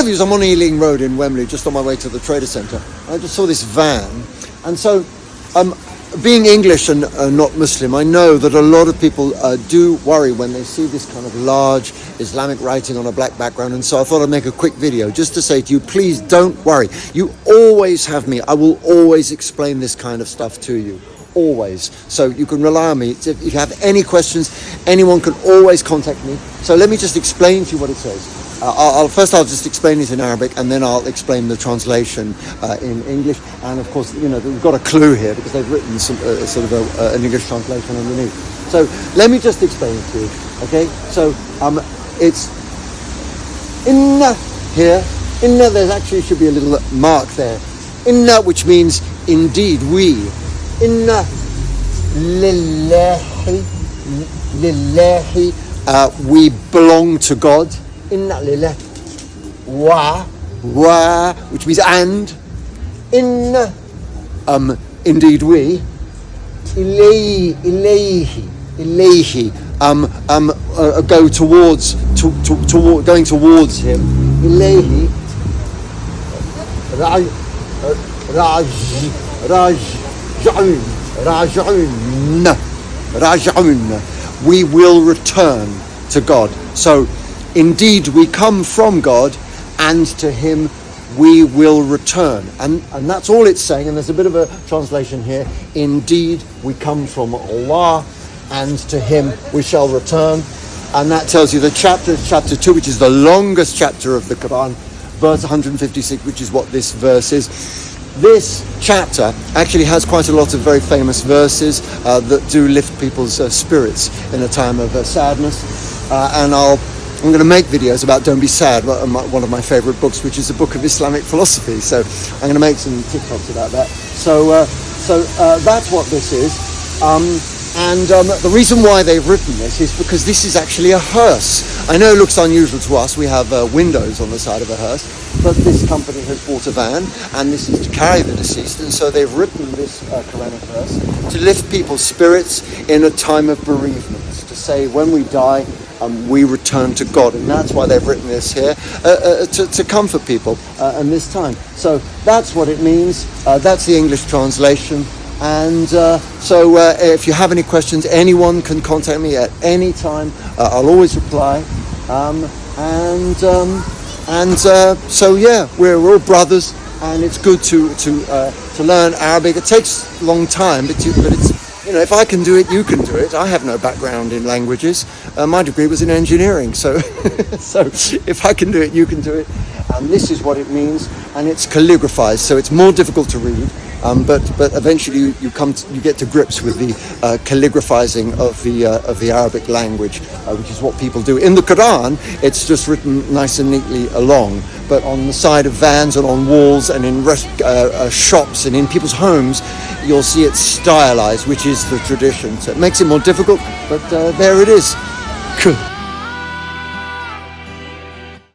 have you. I'm on Ealing Road in Wembley, just on my way to the Trader Centre. I just saw this van, and so being English and not Muslim, I know that a lot of people do worry when they see this kind of large Islamic writing on a black background, and so I thought I'd make a quick video just to say to you, please don't worry. You always have me. I will always explain this kind of stuff to you. Always. So you can rely on me. If you have any questions, anyone can always contact me. So let me just explain to you what it says. I'll just explain it in Arabic, and then I'll explain the translation in English. And of course, you know, we've got a clue here because they've written some, an English translation underneath. So let me just explain it to you. Okay? So it's inna here. Inna, there actually should be a little mark there. Inna, which means indeed, we. Inna lillahi, we belong to God. Inna lillahi wa, which means and. Inna, indeed we. Ilayhi, go towards, going towards Him. Ilayhi, Raj'un. We will return to God. So, indeed, we come from God, and to Him we will return. And that's all it's saying. And there's a bit of a translation here. Indeed, we come from Allah, and to Him we shall return. And that tells you the chapter 2, which is the longest chapter of the Quran, verse 156, which is what this verse is. This chapter actually has quite a lot of very famous verses that do lift people's spirits in a time of sadness. And I'm going to make videos about Don't Be Sad, one of my favorite books, which is a book of Islamic philosophy. So I'm going to make some TikToks about that. So that's what this is. The reason why they've written this is because this is actually a hearse. I know it looks unusual to us. We have windows on the side of a hearse, but this company has bought a van, and this is to carry the deceased, and so they've written this Quranic verse to lift people's spirits in a time of bereavement, to say when we die, we return to God, and that's why they've written this here, to comfort people in this time. So that's what it means. That's the English translation. And so if you have any questions, anyone can contact me at any time. I'll always reply. So yeah, we're all brothers, and it's good to learn Arabic. It takes a long time, but it's, you know, if I can do it, you can do it. I have no background in languages. My degree was in engineering, so so if I can do it, you can do it. And this is what it means, and it's calligraphized, so it's more difficult to read. But eventually you get to grips with the calligraphizing of the Arabic language, which is what people do. In the Quran, it's just written nice and neatly along, but on the side of vans and on walls and in shops and in people's homes, you'll see it stylized, which is the tradition. So it makes it more difficult, but there it is.